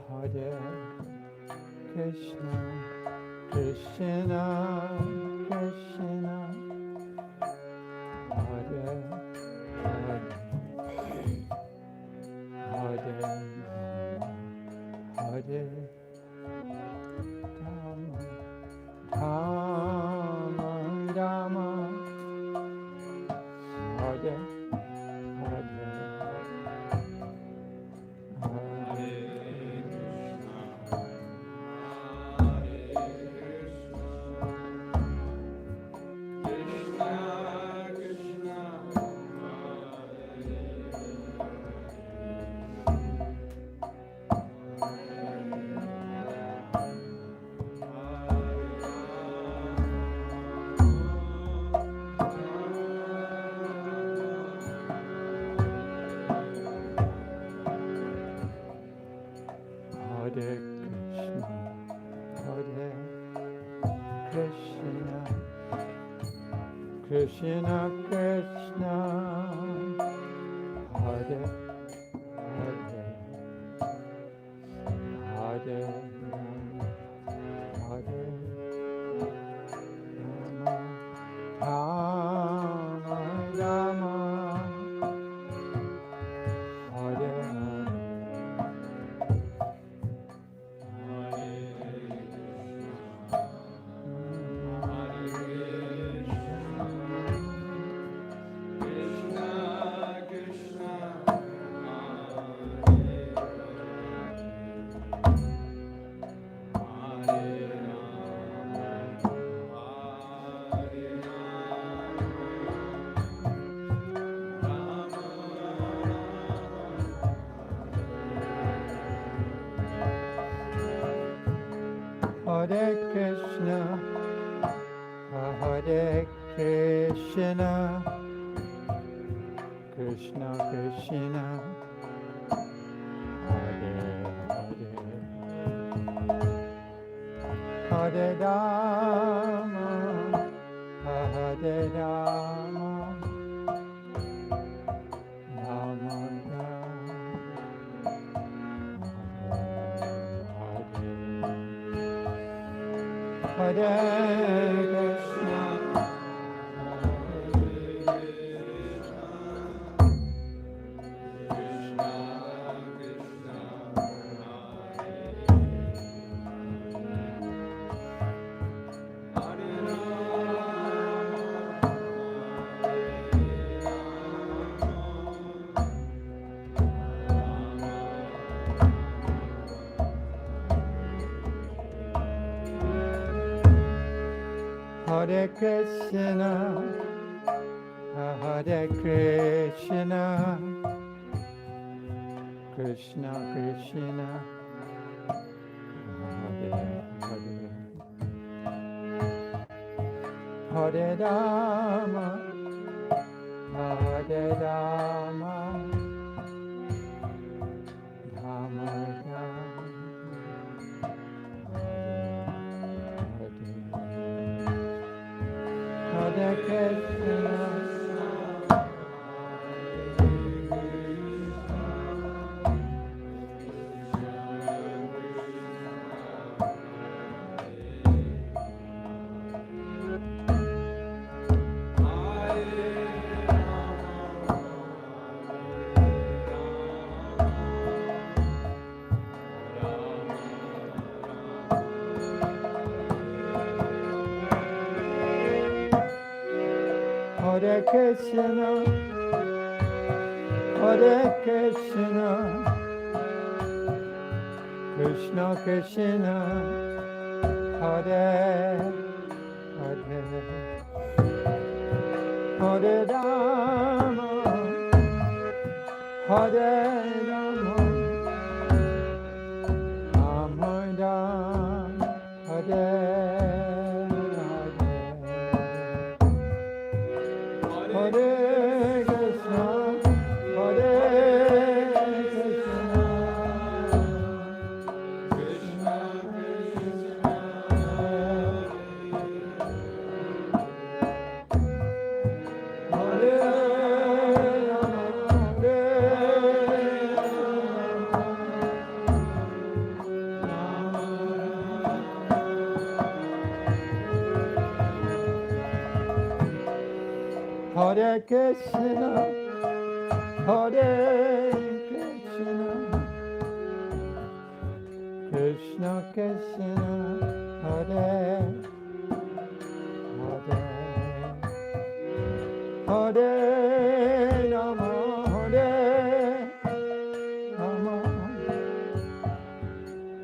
Hare Krishna, Krishna Krishna, Hare Hare, Hare Hare Rama, Rama Rama, Hare Hare, Hare Krishna, Krishna Krishna, Hare Hare, Hare Hare Rama, Rama Rama, Hare Hare Krishna, Hare Krishna, Krishna Krishna, Hare Hare, Hare Rama, Hare Rama, Rama Rama, Hare Krishna, Hare Krishna, Hare Krishna, Krishna Krishna, Hare Hare, Hare Rama, Hare Rama, Rama Rama, Hare Krishna, Hare Krishna, Hare Krishna, Krishna Krishna, Hare Hare, Hare Rama, Hare Rama, Rama Rama, Hare Hare Krishna, Hare Krishna, Krishna Krishna, Hare Rama, Hare Hare Krishna, Hare Krishna, Krishna Krishna, Hare Hare, Hare Rama, Hare Rama,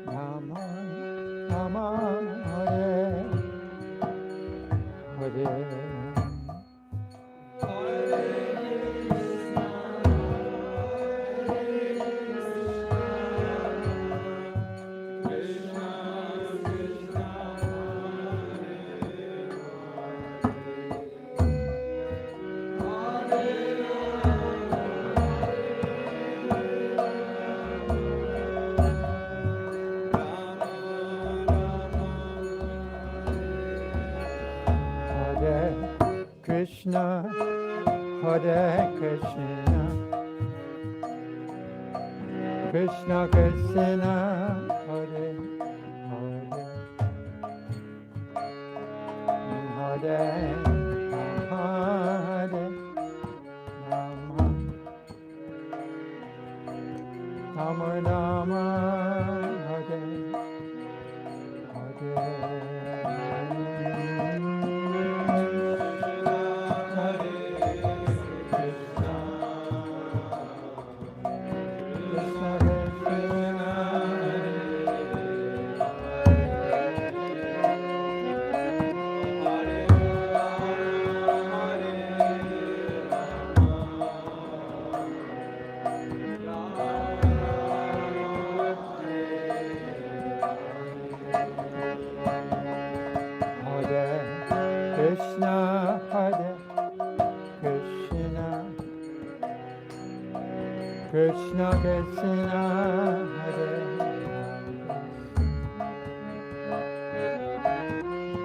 Rama Rama, Hare Hare. Krishna, Hare Krishna, Krishna Krishna, Hare Hare, Hare Hare Rama, Rama Rama, Hare Hare. Krishna Krishna, Hare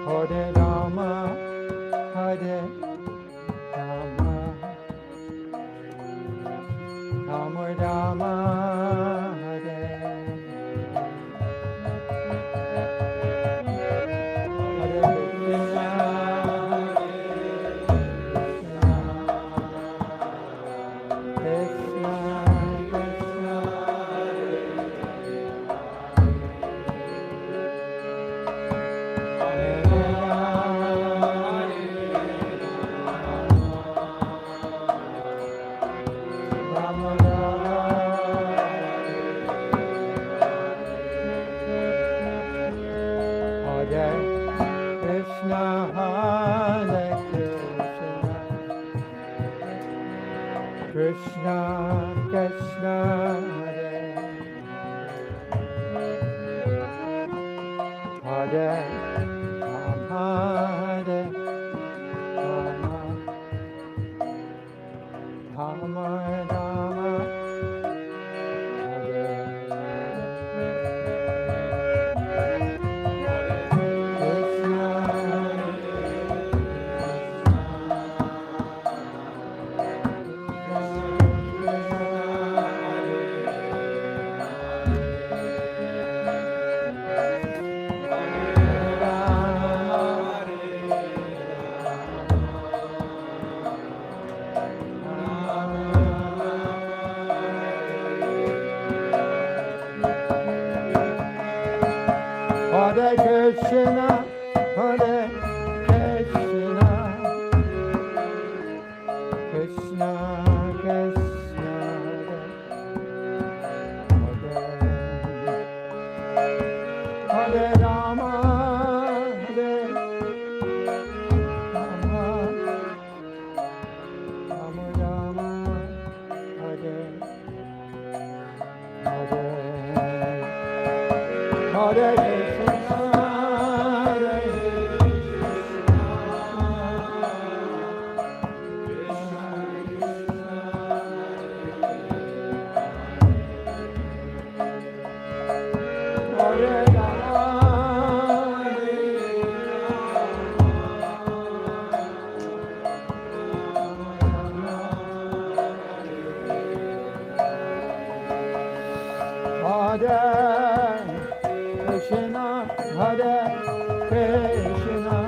Hare Rama, Hare Rama, Rama Rama, Hare Hare Krishna, Krishna Krishna, Hare Rama, Hare Krishna, Hare Krishna, Krishna Krishna, Hare Rama, Hare Rama, Rama Rama, Hare Krishna, Hare Krishna, Hare Krishna, Krishna Krishna, Hare Rama, Hare Rama, Rama Rama, Hare Hare, Hare Krishna, Hare Hare Krishna, Hare Krishna,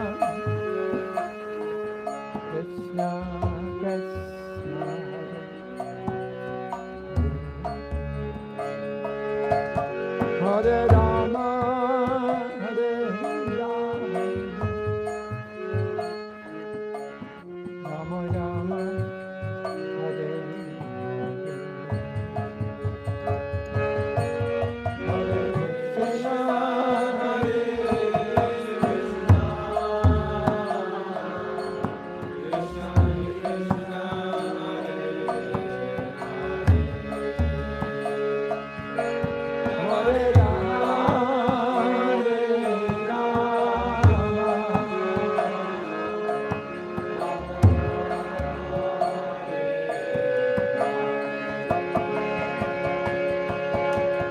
Krishna Krishna, Hare Rama, Hare Rama, Rama Rama, Hare Hare Krishna, Hare Hare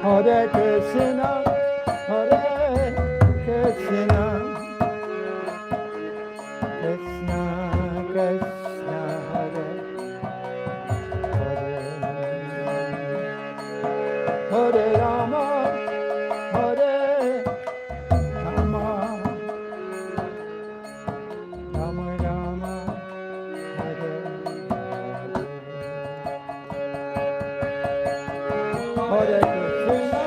Hare Krishna, Hare Krishna, Krishna Krishna, Hare Hare, Hare Rama, Hare Rama, Rama Rama, Hare Hare Krishna.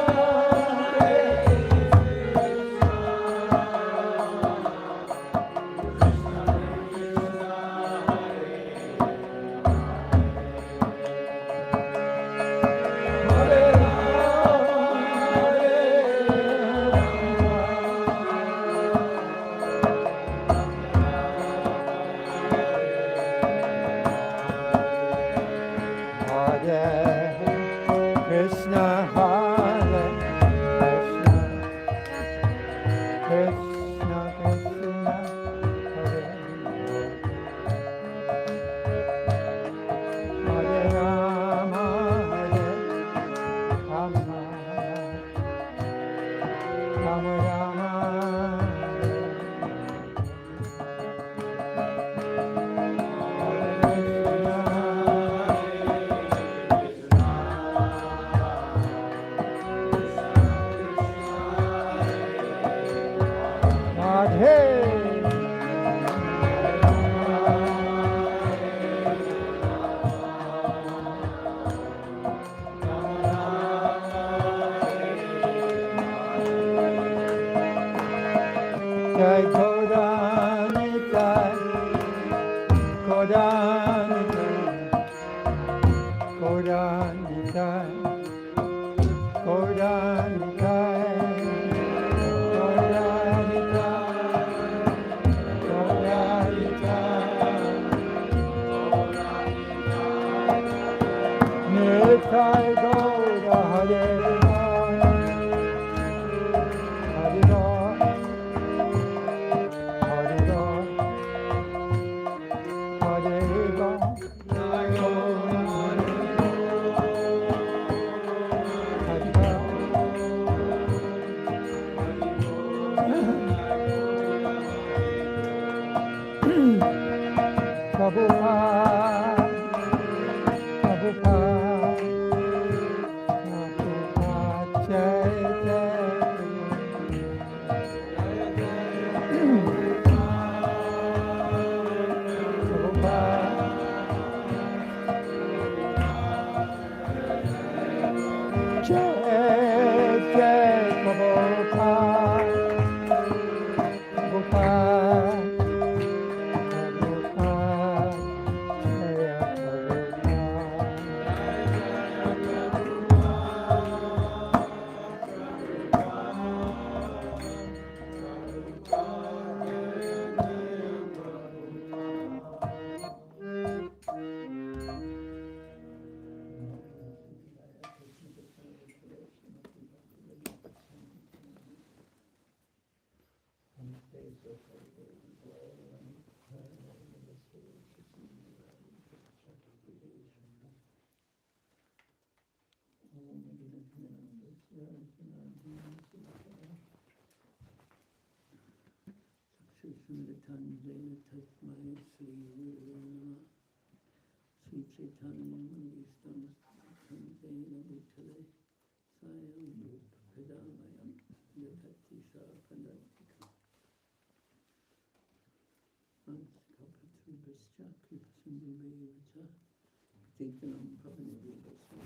Jai Gauranitai, Gauranitai, Gauranitai, Gauranitai, Gauranitai, Nitai Gaura Hare Rama, Hare Rama, Hare Rama, Hare Rama, Prabhupada, Prabhupada, Prabhupada, Chaitanya. Tanjena Tasmai Sri Nirvana Sri Chaitanya Istam Tanjena Bhutale Sayam Vedamayam Yatati Sakandatika Anskapatu Bhischa Kripasundu Vayavata Titanam Pavanavivasa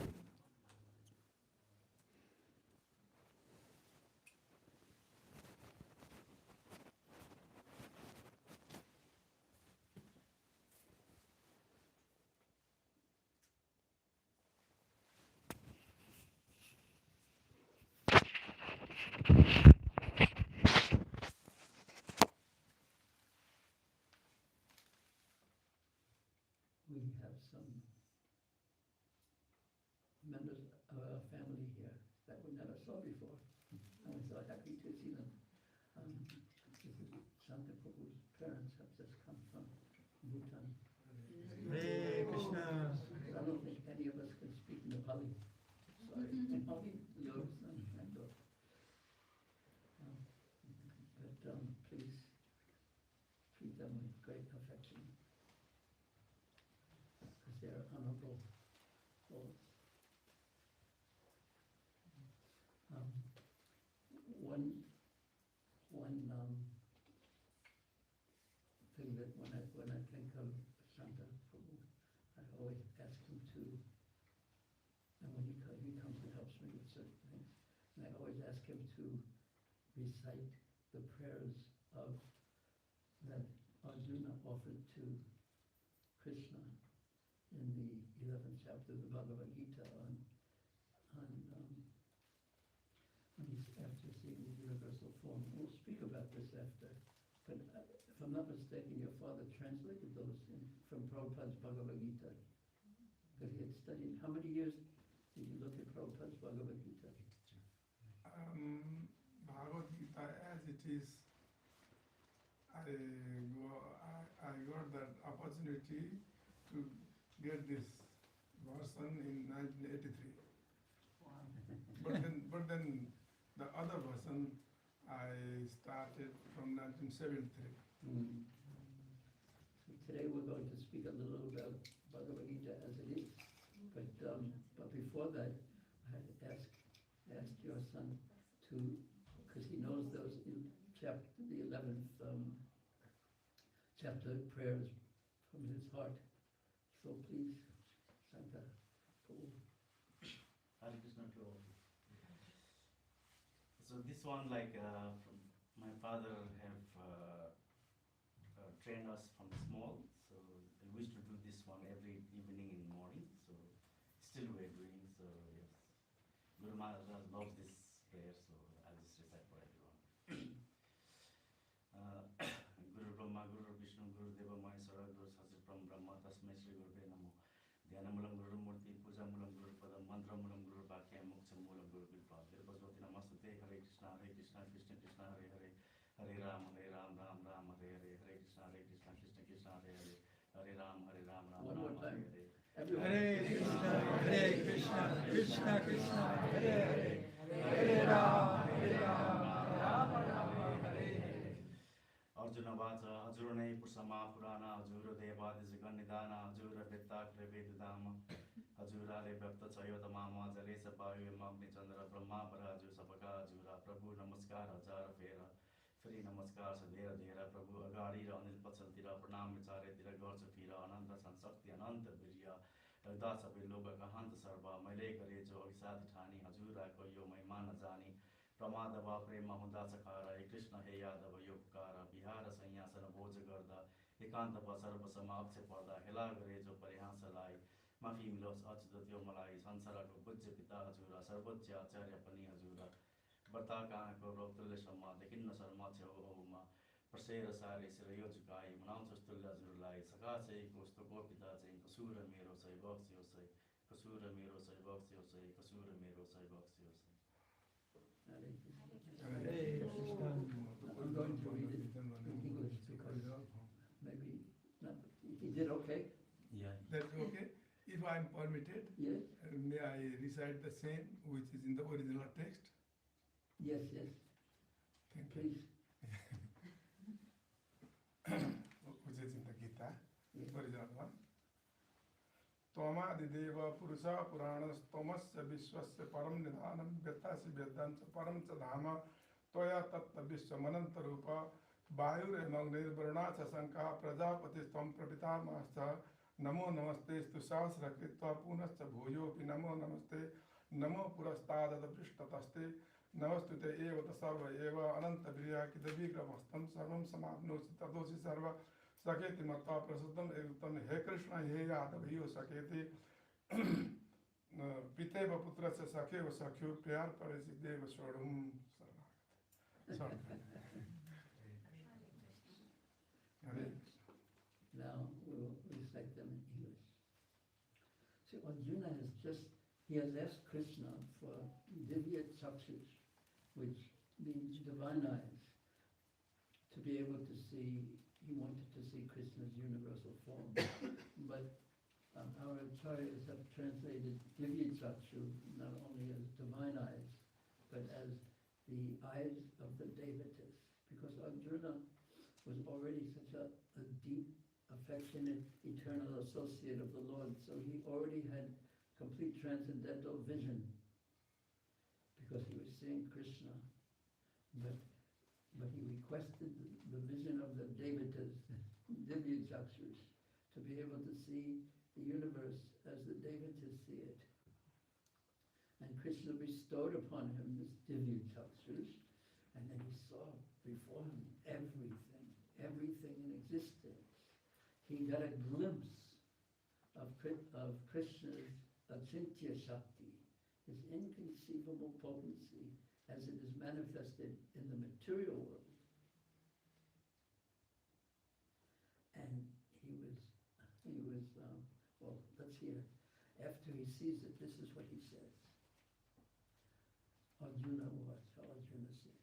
some members of our family here that we never saw before. And we're so happy to see them. This is Santa Prabhu's parents have just come from Bhutan. Hare Krishna. I don't think any of us can speak Nepali. Sorry, Nepali, Lotus and Cantos. But please treat them with great affection, because they are honorable souls. One thing that when I think of Santa Prabhu, I always ask him to, and when he comes and helps me with certain things, and I always ask him to recite the prayers of that Arjuna offered to Krishna in the 11th chapter of the Bhagavad Gita when he's after seeing the universal form. We'll speak about this after. But if I'm not mistaken, your father translated those from Prabhupada's Bhagavad Gita. Because he had studied, how many years did you look at Prabhupada's Bhagavad Gita? Bhagavad Gita as it is, I got that opportunity to get this version in 1983. But then the other version I started from 1973. So today we're going to speak a little about Bhagavad Gita as it is. But before that, I had asked your son to, because he knows those in the 11th chapter prayers from his heart. So please, Santa Prabhu. Hare Krishna to all. So this one, like from my father have trained us from small. So we used to do this one every evening in morning. So still we're doing. So yes, Guru Maharaj loves this prayer. So I'll just recite for everyone. Guru Brahma, Guru Vishnu, Guru Deva Maheshwara, Guru Sasri Brahma, Tasmai Shri Gurve Namo. Dhyanammulam Guru Murti, Pujamulam Guru Padam, Mantramulam Guru Bhakya, Mokchamulam Guru Vilpad. Virpasvati Namastute, Hare Krishna, Krishna Krishna, Hare Hare, Hare Ram, Ram Ram, Hare Hare, Hare Krishna, Krishna Krishna, Hare Hare, Hare Ram, Ram One more Hare time. Hare. Hare Krishna, Krishna Krishna, Hare Hare, Hare Ram, Ram Hare Hare. Arjuna Vacha, Ajurane Pusama Purana, Ajura Devadis Ganidana, Ajura Vetta Vedudama, Ajura Rebapta Chayotamama, Jalesa Bayu, Magni Chandra, Brahma Paraju, Sapaka, Ajura, Prabhu Namaskar, Ajara Fera, Free Namaskar, Sadera Dera, Prabhu Agari, Anil Patsantira, Pranam Vichare, Dira Gorsa Fira, Ananda Sansakti, Ananta Virya, Dasa Viloga, Kahanta Sarva, Maleka Rejo, Isati Thani, Ajura Koyo, Maimana Zani. Pramadava Prema Hunda Sakara, Krishna Heyadava Yogkara, Bihara Sanyasana Boja Garda, Ekantava Sarva Samapse Pada, Helagarejo Parihansalai, Mafi Milos Achudatyo Malai, Sansaraka Bujja Pita Azura, Sarvajya Acharya Pani Azura, Bartaka Korotula Shama, the Hinna Sarmacha Oma, Persera Sari Sirayojukai, Manantustula Zurlai, Sakase, Kostokopita, Kasura Miro Saiboxio Sai, Kasura Miro Saiboxio Sai, Kasura Miro Saiboxio Sai. Hare Hare Krishna. I'm going to read it in English because maybe not. He did okay? Yeah. That's okay. If I am permitted, Yes? may I recite the same which is in the original text? Yes. Thank you. Please. Which is in the Gita, Yes. original one. Tomadideva Purusha Puranas Tomasya Vishwasya Param Nidhanam Vyatasi Vyadansa Param Chadhama Toya Tatta Vishwamananta Rupa Vayur Emagnir Varunasa Sanka Prajapati Stam Prabhita Mahasa Namo Namaste Stu Sahasra Kritva Punasya Bhujo Pi Namo Namaste Namo Purastada Prishtataste Namastute Eva Tasarva Eva Ananta Virya Kidavigra Vastam Sarvam Samapnosi Tadosi Sarva Saketi Mata Prasadam Evitam He Krishna He Yadavayo Saketi Piteva Putrasya Sakeva Sakyo Pyar Parasideva Swarum Sarnagati. Now we'll recite them in English. See, Arjuna he has asked Krishna for Divya Chakshus, which means divine eyes, to be able to see. He wanted to see Krishna's universal form. But our acharyas have translated Divya Chakshu not only as divine eyes, but as the eyes of the devatas. Because Arjuna was already such a deep, affectionate, eternal associate of the Lord, so he already had complete transcendental vision, because he was seeing Krishna. But he requested the vision of the devatas, Divya Chakshus, to be able to see the universe as the devatas see it. And Krishna bestowed upon him this Divya Chakshus, and then he saw before him everything in existence. He got a glimpse of Krishna's Achintya Shakti, his inconceivable potency as it is manifested in the material world. And he was well, let's hear. After he sees it, this is what he says. Arjuna said,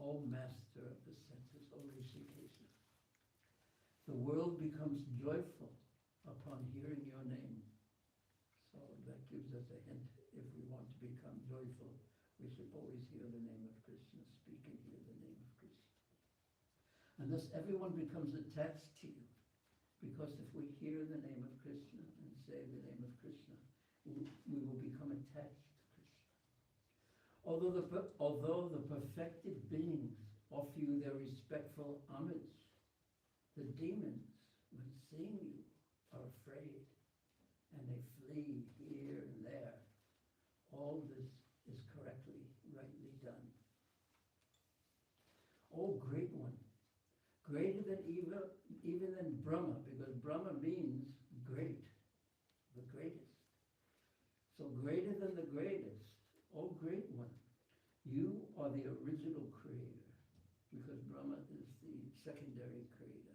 O master of the senses, O Rishikesha, the world becomes joyful upon hearing your name. So that gives us a hint. If we want to become joyful, we should always hear the name of Krishna, speak and hear the name of Krishna. And thus everyone becomes attached to you, because if we hear the name of Krishna and say the name of Krishna, we will become attached to Krishna. Although the perfected beings offer you their respectful homage, the demons, when seeing you, are afraid, and they flee here and there. All this is rightly done. O great one, greater than even than Brahma, because Brahma means great, the greatest. So greater than the greatest, O great one, you are the original creator, because Brahma is the secondary creator.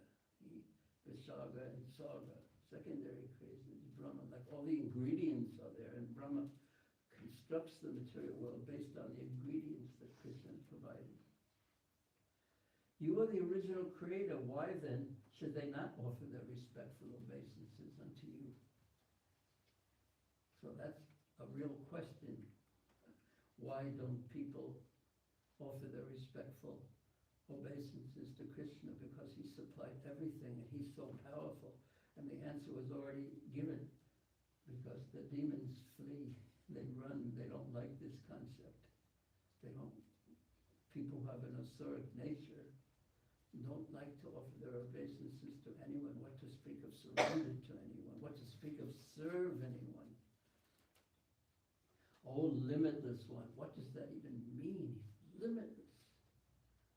Visarga and Sarga, secondary creation is Brahma. Like all the ingredients are there, and Brahma constructs the material world based on the ingredients that Krishna provided. You are the original creator. Why then should they not offer their respectful obeisances unto you? So that's a real question. Why don't people offer their respectful obeisances to Krishna? Because he supplied everything and he's so powerful. And the answer was already given. Because the demons flee, they run, they don't like this concept. People who have an asuric nature don't like to offer their obeisances to anyone, what to speak of surrender to anyone, what to speak of serve anyone. Oh, limitless one, what does that even mean? Limitless.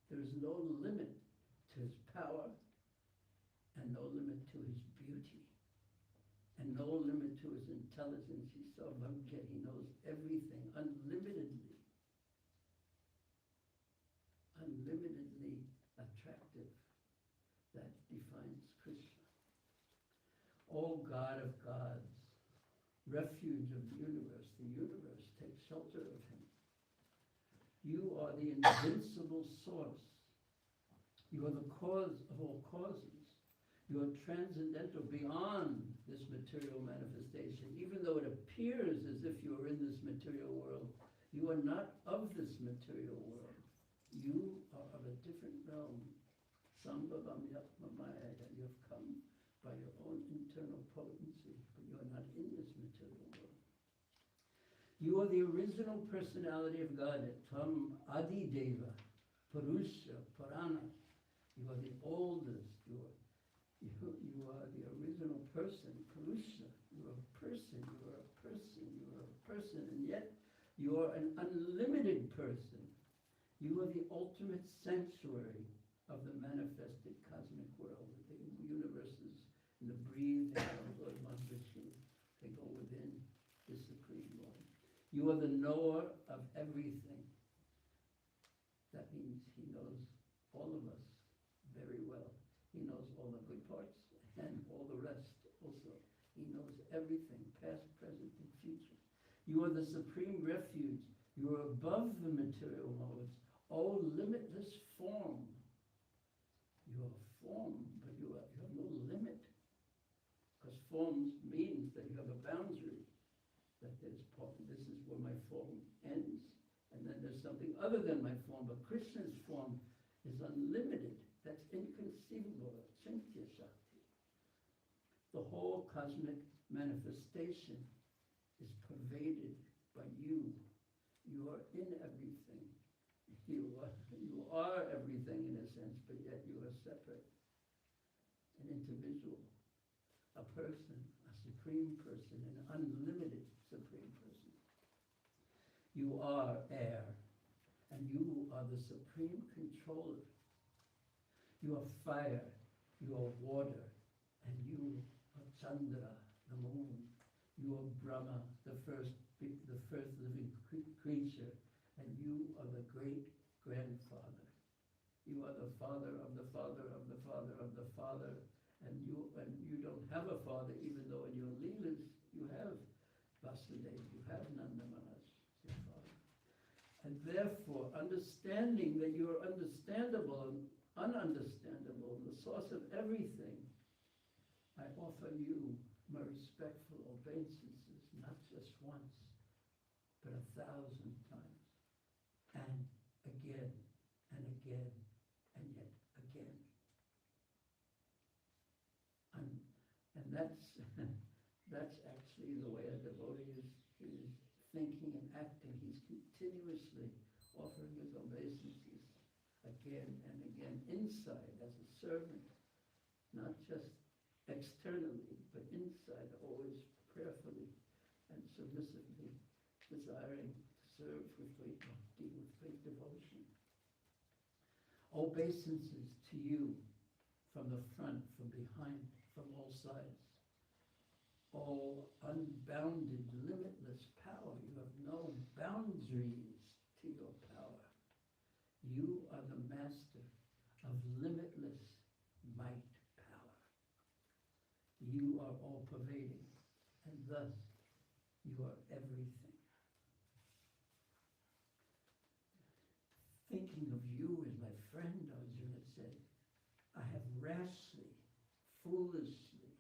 There is no limit to his power, and no limit to his beauty, and no limit to his intelligence. He's so Bhagavad, he knows everything unlimitedly. Unlimitedly attractive. That defines Krishna. O God of gods, refuge of the universe takes shelter of him. You are the invincible source. You are the cause of all causes. You are transcendental beyond this material manifestation. Even though it appears as if you are in this material world, you are not of this material world. You are of a different realm. Sambhavam Yatmamaya. You have come by your own internal potency, but you are not in this material world. You are the original personality of Godhead. Tvam Adi Deva, Purusha, Purana. You are the oldest. You are the original person, Purusha. You are a person, you are a person, you are a person, and yet you are an unlimited person. You are the ultimate sanctuary of the manifested cosmic world. The universes and the breathing of Lord Vishnu, they go within the Supreme Lord. You are the knower of everything. That means he knows all of us very well. He knows all the good parts and all the rest also. He knows everything, You are the supreme refuge. You are above the material modes. Oh, limitless form. You are form, but you have no limit. Because form means that you have a boundary. That this is where my form ends, and then there's something other than my form. But Krishna's form is unlimited. That's inconceivable. Chintya Shakti. The whole cosmic manifestation is pervaded by you. You are in everything. You are everything in a sense, but yet you are separate, an individual, a person, a supreme person, an unlimited supreme person. You are air, and you are the supreme controller. You are fire, you are water, and you are Chandra, the moon. You are Brahma, the first living creature, and you are the great-grandfather. You are the father of the father of the father of the father, and you don't have a father, even though in your Leelas you have Vasudeva, you have Nanda Maharaj, your father. And therefore, understanding that you are understandable and ununderstandable, the source of everything, I offer you my respectful obeisances, not just once, but 1,000 times, and again, and again, and yet again. And that's actually the way a devotee is thinking and acting. He's continuously offering his obeisances again and again, inside as a servant, not just externally, but inside, always prayerfully and submissively, desiring to serve with great bhakti, with great devotion. Obeisances to you, from the front, from behind, from all sides. All unbounded, limitless power. You have no boundaries to your power. You are the master of limitless might power. You are all-pervading, and thus you are everything. Thinking of you as my friend, Arjuna said, I have rashly, foolishly,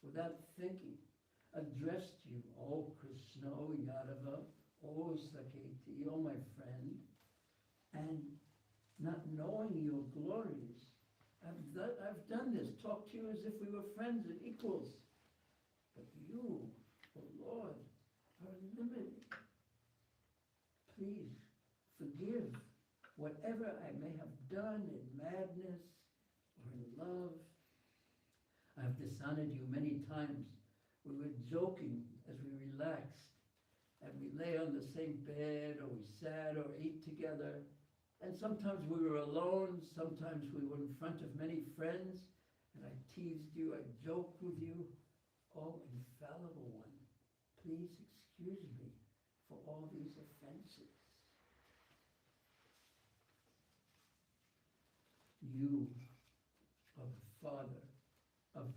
without thinking, addressed you, O Krishna, O Yadava, O Saketi, O my friend, and not knowing your glories, I've done this, talked to you as if we were friends and equals. But you, O Lord, are limited. Please forgive whatever I may have done in madness or in love. I have dishonored you many times. We were joking as we relaxed, and we lay on the same bed, or we sat or ate together. And sometimes we were alone, sometimes we were in front of many friends, and I teased you, I joked with you. Oh, infallible one, please excuse me for all these offenses. You are the Father of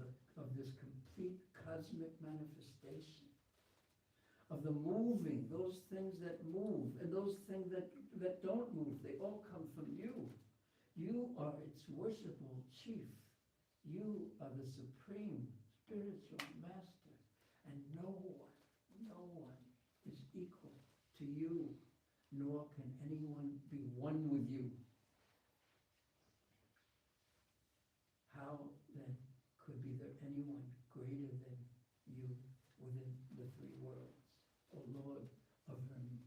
this complete cosmic manifestation, of the moving, those things that move, and those things that don't move, they all come from you. You are its worshipful chief. You are the supreme spiritual master, and no one is equal to you, nor can anyone be one with you. How then could be there anyone greater than you within the three worlds, O Lord of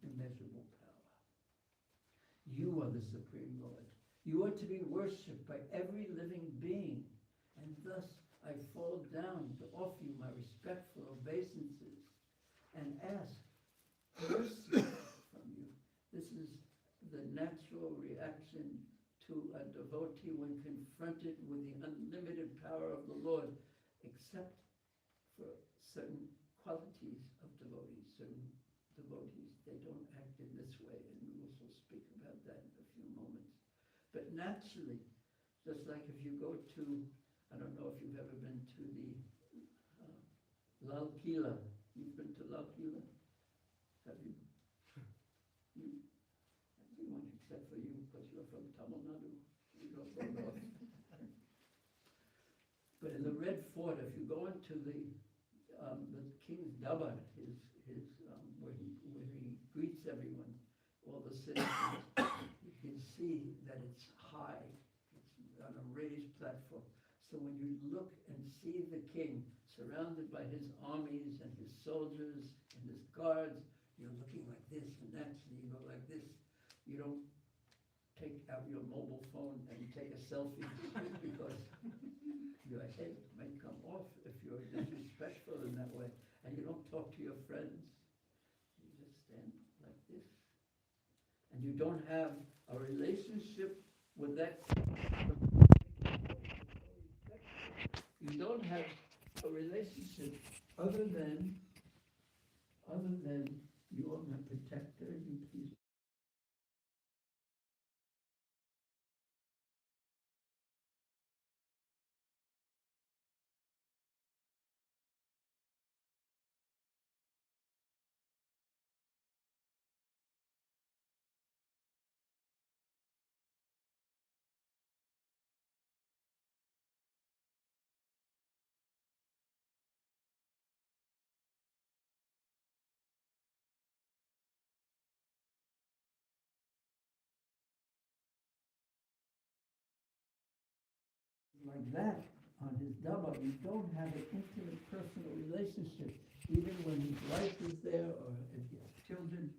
immeasurable power? You are the Supreme Lord. You are to be worshipped by every living being, and thus I fall down to offer you my respectful obeisances and ask mercy from you. This is the natural reaction to a devotee when confronted with the unlimited power of the Lord, except for certain qualities of devotees. Certain devotees, they don't act in this way, and we will also speak about that in a few moments. But naturally, just like if you go to, I don't know if you've ever been to the Lal Kila. You've been to Lal Kila? because you're from Tamil Nadu. You don't go north. But in the Red Fort, if you go into the King's Dabar, where he greets everyone, all the citizens, you can see that it's high. It's on a raised platform. So when you look and see the king surrounded by his armies and his soldiers and his guards, you're looking like this, and naturally you go like this. You don't take out your mobile phone and take a selfie because your head may come off if you're disrespectful in that way. And you don't talk to your friends. You just stand like this. And you don't have a relationship with that. You don't have a relationship other than you're my protector, you please. Like that on his Dhamma, you don't have an intimate personal relationship. Even when his wife is there or if you have children,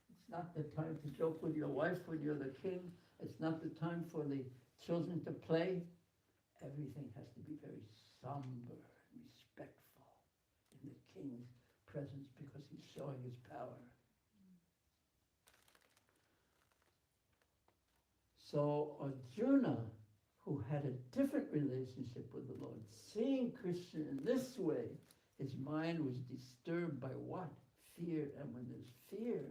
it's not the time to joke with your wife when you're the king. It's not the time for the children to play. Everything has to be very somber and respectful in the king's presence because he's showing his power. So Arjuna, who had a different relationship with the Lord, seeing Krishna in this way, his mind was disturbed by what? Fear. And when there's fear,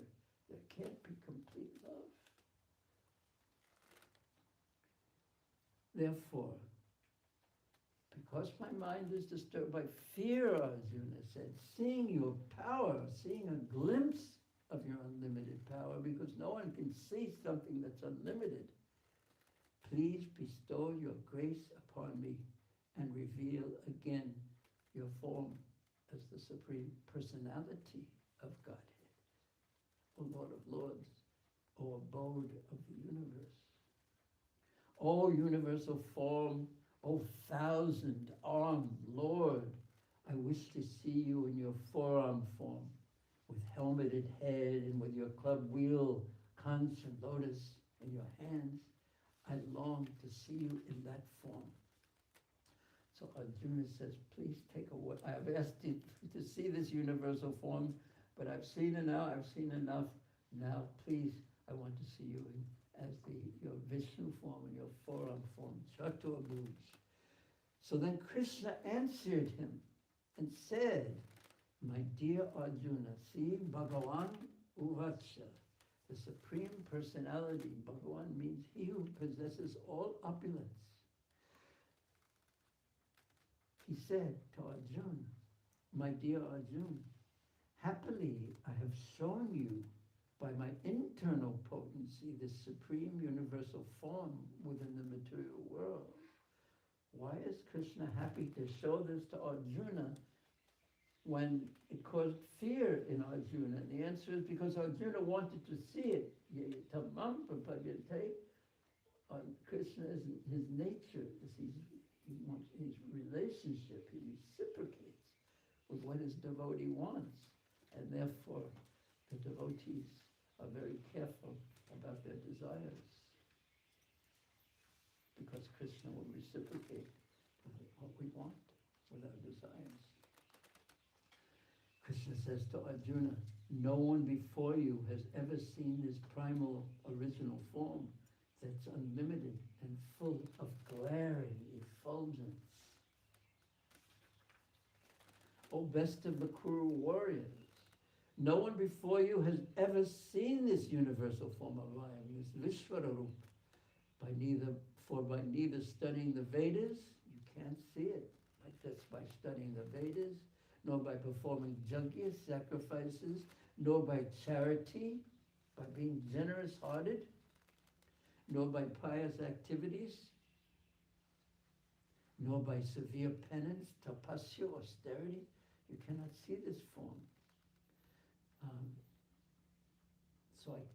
there can't be complete love. Therefore, because my mind is disturbed by fear, Arjuna said, seeing your power, seeing a glimpse of your unlimited power, because no one can see something that's unlimited, please bestow your grace upon me and reveal again your form as the Supreme Personality of Godhead, O Lord of Lords, O abode of the universe. O universal form, O thousand-armed Lord, I wish to see you in your forearm form, with helmeted head and with your club wheel, conch and lotus in your hands. I long to see you in that form. So Arjuna says, please take away. I have asked you to see this universal form, but I've seen it now, I've seen enough. Now, please, I want to see you as your Vishnu form and your forearm form, Chaturabhuj. So then Krishna answered him and said, my dear Arjuna, see Bhagavan Uvacha, the Supreme Personality. Bhagavan means he who possesses all opulence. He said to Arjuna, my dear Arjuna, happily I have shown you by my internal potency this supreme universal form within the material world. Why is Krishna happy to show this to Arjuna when it caused fear in Arjuna? And the answer is because Arjuna wanted to see it. Krishna is his nature, he wants his relationship, he reciprocates with what his devotee wants. And therefore, the devotees are very careful about their desires, because Krishna will reciprocate what we want with our desires. Krishna says to Arjuna, no one before you has ever seen this primal original form that's unlimited and full of glaring effulgence. O best of the Kuru warriors, no one before you has ever seen this universal form of life, this Vishwararup. By neither studying the Vedas, you can't see it. That's by studying the Vedas, nor by performing yajna, sacrifices, nor by charity, by being generous-hearted, nor by pious activities, nor by severe penance, tapasya, austerity. You cannot see this form.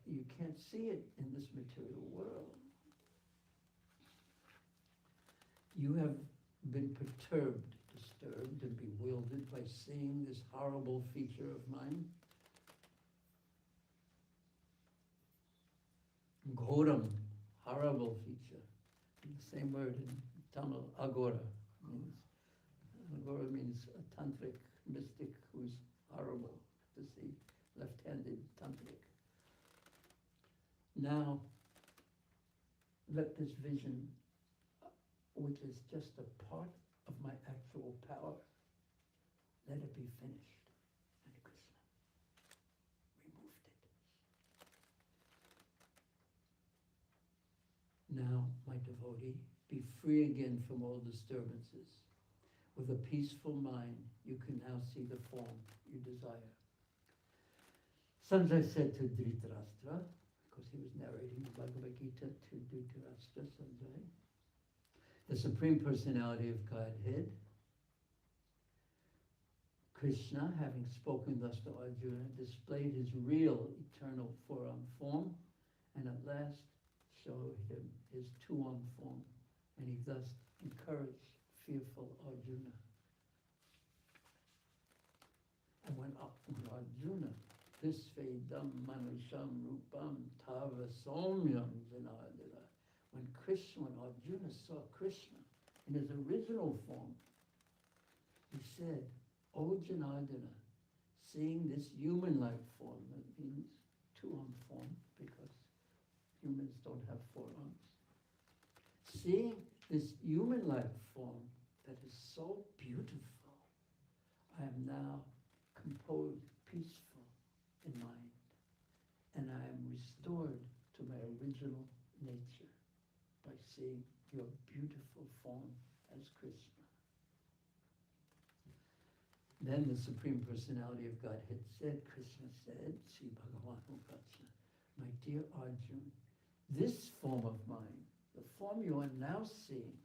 You can't see it in this material world. You have been perturbed, disturbed, and bewildered by seeing this horrible feature of mine. Ghoram, horrible feature. The same word in Tamil, agora. Agora means a tantric mystic who's horrible to see, left-handed tantric. Now, let this vision, which is just a part of my actual power, let it be finished. And Krishna removed it. Now, my devotee, be free again from all disturbances. With a peaceful mind, you can now see the form you desire. Sanjay said to Dhritarashtra, because he was narrating the Bhagavad Gita to Dhritarashtra, Sanjay, the Supreme Personality of Godhead, Krishna, having spoken thus to Arjuna, displayed his real eternal four-armed form, and at last showed him his two-armed form, and he thus encouraged fearful Arjuna. And when Arjuna, Visvedam Manusham Rupam Tava Somyam Janardana, when Arjuna saw Krishna in his original form, he said, O Janardana, seeing this human-like form, that means two-armed form, because humans don't have four arms. Seeing this human-like form that is so beautiful, I am now composed, peaceful in mind, and I am restored to my original nature by seeing your beautiful form as Krishna. Then the Supreme Personality of Godhead said, Krishna said, Sri Bhagavan Uvacha, my dear Arjuna, this form of mine, the form you are now seeing,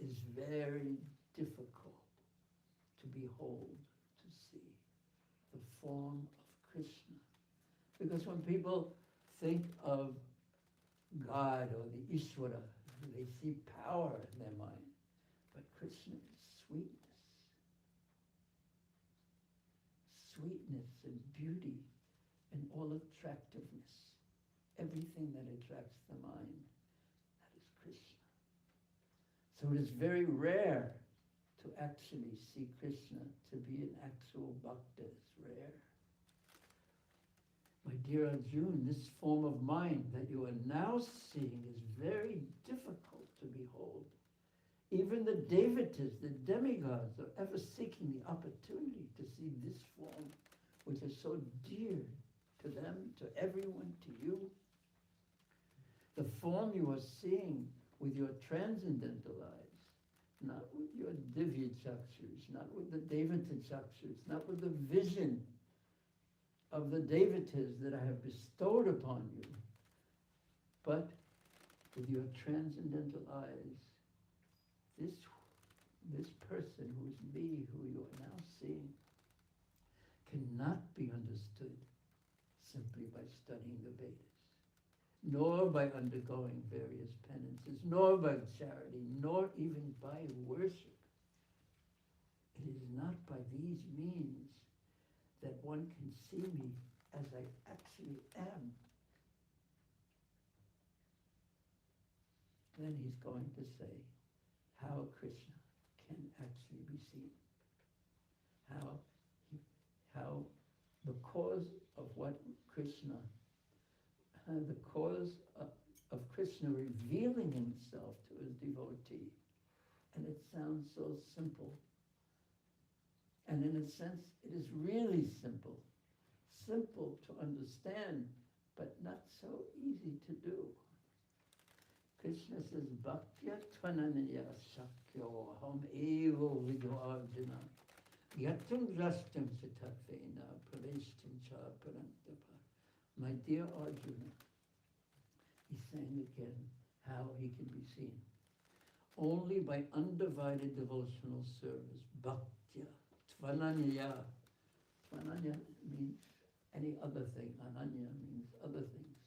is very difficult to behold, to see. The form of Krishna. Because when people think of God or the Ishvara, they see power in their mind. But Krishna is sweetness. Sweetness and beauty and all attractiveness. Everything that attracts the mind, that is Krishna. So it is very rare to actually see Krishna. To be an actual bhakta is rare. My dear Arjuna, this form of mind that you are now seeing is very difficult to behold. Even the devatas, the demigods, are ever seeking the opportunity to see this form, which is so dear to them, to everyone, to you. The form you are seeing with your transcendental eyes, not with your divya chakshus, not with the devata chakshus, not with the vision of the devatas that I have bestowed upon you, but with your transcendental eyes, this person who is me, who you are now seeing, cannot be understood simply by studying the Vedas, nor by undergoing various penances, nor by charity, nor even by worship. It is not by these means that one can see me as I actually am. Then he's going to say how Krishna can actually be seen. How the cause of what Krishna, the cause of Krishna revealing himself to his devotee. And it sounds so simple. And in a sense, it is really simple. Simple to understand, but not so easy to do. Krishna says, Bhaktya tvananaya shakyo aham evo vido arjuna yatum drashtam chitatvena praveshtam cha parantapa. My dear Arjuna, he's saying again how he can be seen. Only by undivided devotional service, bhaktya, tvananya. Tvananya means any other thing, ananya means other things.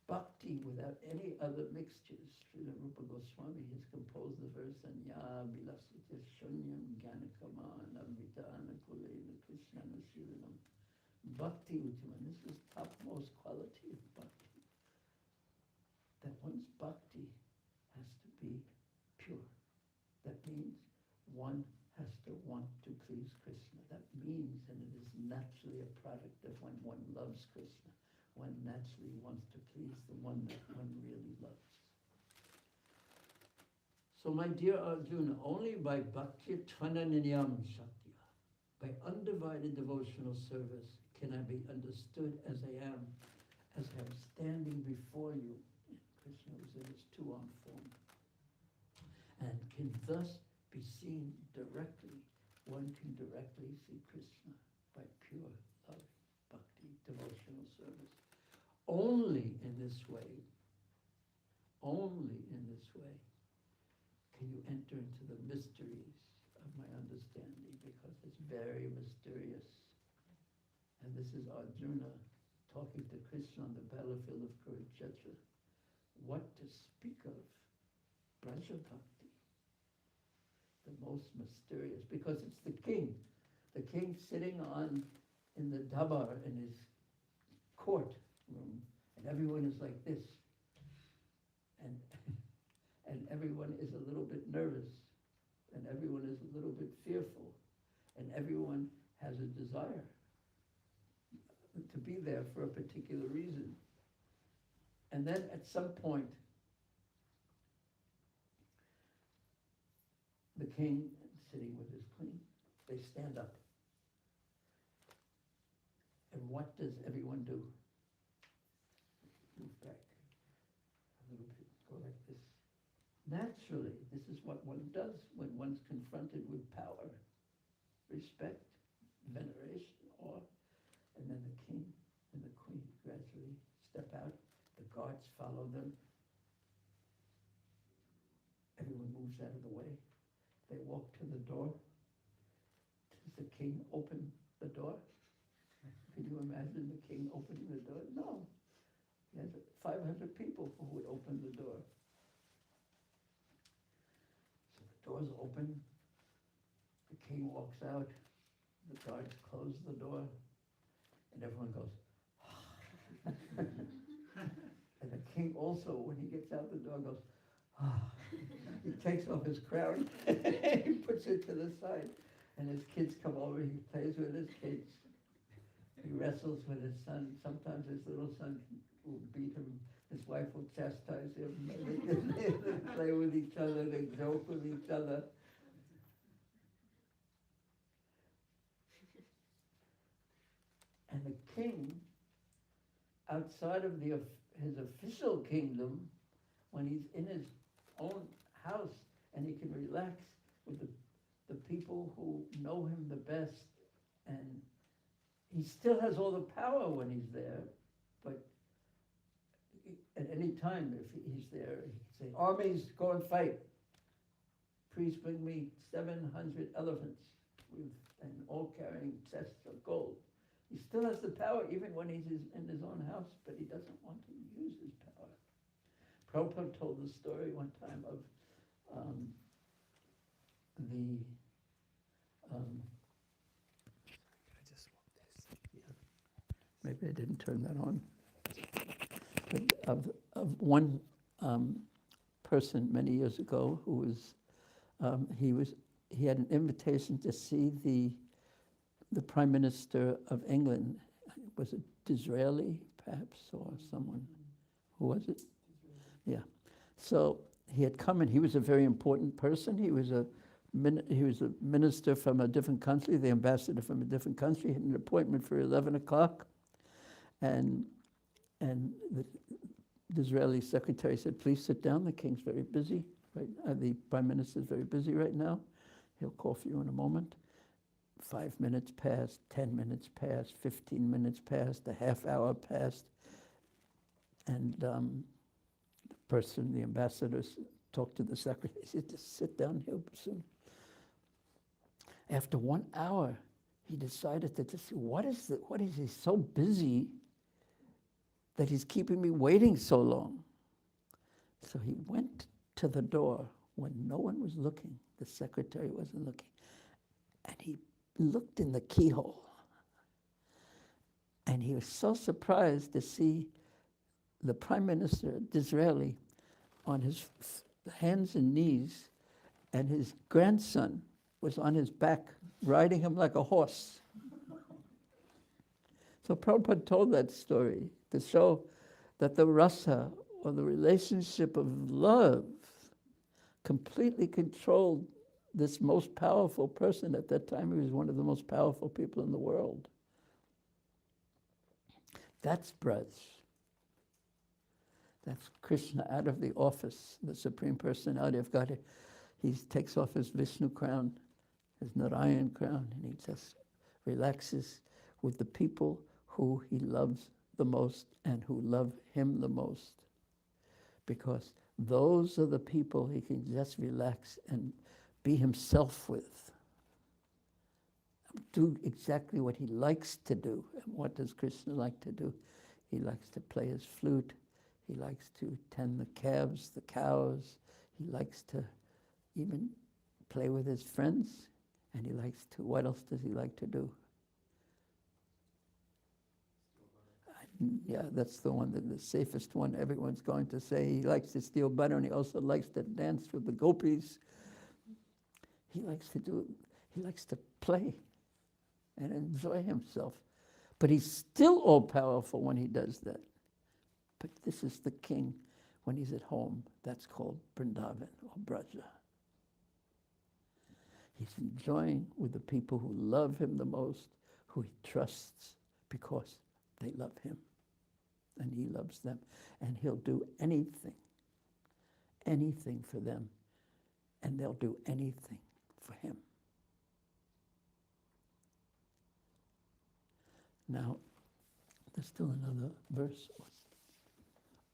Bhakti without any other mixtures. Srila Rupa Goswami has composed the verse, Anya vilasita shunyam gyanakaman avitana kulena krishnana silanam. Bhakti Uttama, this is topmost quality of bhakti. That one's bhakti has to be pure. That means one has to want to please Krishna. That means, and it is naturally a product of when one loves Krishna, one naturally wants to please the one that one really loves. So my dear Arjuna, only by bhakti tvananiyam shakya, by undivided devotional service, can I be understood as I am standing before you. Krishna was in his two-armed form. And can thus be seen directly. One can directly see Krishna by pure love, bhakti, devotional service. Only in this way can you enter into the mysteries of my understanding, because it's very mysterious. And this is Arjuna talking to Krishna on the battlefield of Kurukshetra. What to speak of Braja Bhakti, the most mysterious, because it's the king sitting in the dabar in his court room, and everyone is like this, and everyone is a little bit nervous, and everyone is a little bit fearful, and everyone has a desire to be there for a particular reason. And then at some point, the king sitting with his queen, they stand up. And what does everyone do? Move back a little bit, go like this. Naturally, this is what one does when one's confronted with power, respect, veneration, awe. And then the king and the queen gradually step out. The guards follow them. Everyone moves out of the way. They walk to the door. Does the king open the door? Can you imagine the king opening the door? No. He has 500 people who would open the door. So the door's open. The king walks out. The guards close the door. And everyone goes, and the king also, when he gets out the door, goes, he takes off his crown, he puts it to the side, and his kids come over, he plays with his kids, he wrestles with his son. Sometimes his little son will beat him, his wife will chastise him, they play with each other, they joke with each other. And the king, outside of his official kingdom, when he's in his own house and he can relax with the people who know him the best, and he still has all the power when he's there, but at any time if he's there, he can say, armies, go and fight. Please bring me 700 elephants, and all carrying chests of gold. He still has the power even when he's in his own house, but he doesn't want to use his power. Prabhupada told the story one time of maybe I didn't turn that on. But of one person many years ago who was he had an invitation to see the Prime Minister of England. Was it Disraeli, perhaps, or someone? Who was it? Yeah. So he had come, and he was a very important person. He was a minister from a different country, the ambassador from a different country. He had an appointment for 11 o'clock, and the Disraeli secretary said, "Please sit down. The king's very busy. Right? The Prime Minister's very busy right now. He'll call for you in a moment." 5 minutes passed, 10 minutes passed, 15 minutes passed, a half hour passed, and the person, the ambassadors, talked to the secretary. He said, just sit down here soon. After 1 hour, he decided to just, what is he so busy that he's keeping me waiting so long? So he went to the door when no one was looking. The secretary wasn't looking. And he looked in the keyhole. And he was so surprised to see the Prime Minister, Disraeli, on his hands and knees, and his grandson was on his back, riding him like a horse. So Prabhupada told that story to show that the rasa, or the relationship of love, completely controlled this most powerful person. At that time, he was one of the most powerful people in the world. That's Braj. That's Krishna out of the office, the Supreme Personality of Godhead. He takes off his Vishnu crown, his Narayan crown, and he just relaxes with the people who he loves the most and who love him the most. Because those are the people he can just relax and be himself with. Do exactly what he likes to do. And what does Krishna like to do? He likes to play his flute. He likes to tend the calves, the cows. He likes to even play with his friends. And he likes to, what else does he like to do? Yeah, that's the one, the safest one everyone's going to say. He likes to steal butter, and he also likes to dance with the gopis. He likes to play and enjoy himself. But he's still all-powerful when he does that. But this is the king when he's at home. That's called Vrindavan or Braja. He's enjoying with the people who love him the most, who he trusts because they love him and he loves them. And he'll do anything for them, and they'll do anything for him. Now, there's still another verse.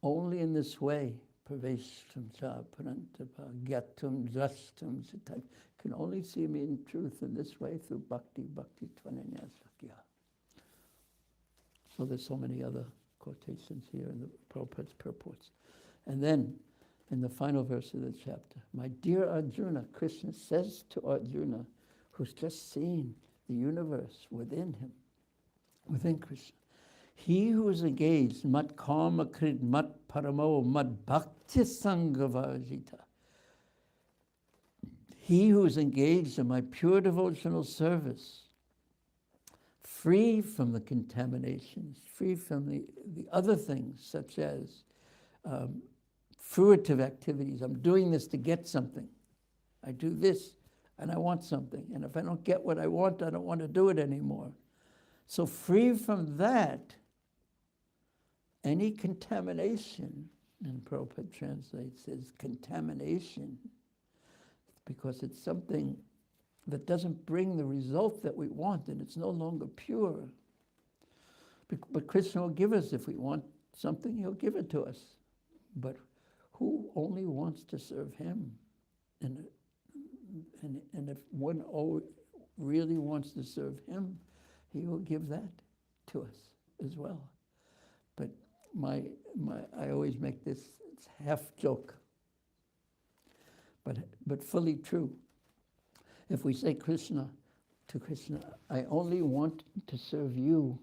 Only in this way, praveshtam cha parantapa gyatum drashtam siddham. You can only see me in truth in this way through bhakti tvananya sakya. So there's so many other quotations here in the Prabhupada's purports. And then, in the final verse of the chapter, my dear Arjuna, Krishna says to Arjuna, who's just seen the universe within him, within Krishna, he who is engaged, mat karma krid mat paramo mat bhakti sanghavajita. He who is engaged in my pure devotional service, free from the contaminations, free from the other things, such as fruitive activities. I'm doing this to get something. I do this, and I want something. And if I don't get what I want, I don't want to do it anymore. So free from that, any contamination, and Prabhupada translates as contamination, because it's something that doesn't bring the result that we want, and it's no longer pure. But Krishna will give us, if we want something, he'll give it to us. But who only wants to serve him? And if one really wants to serve him, he will give that to us as well. But I always make this half joke, but fully true. If we say to Krishna, I only want to serve you.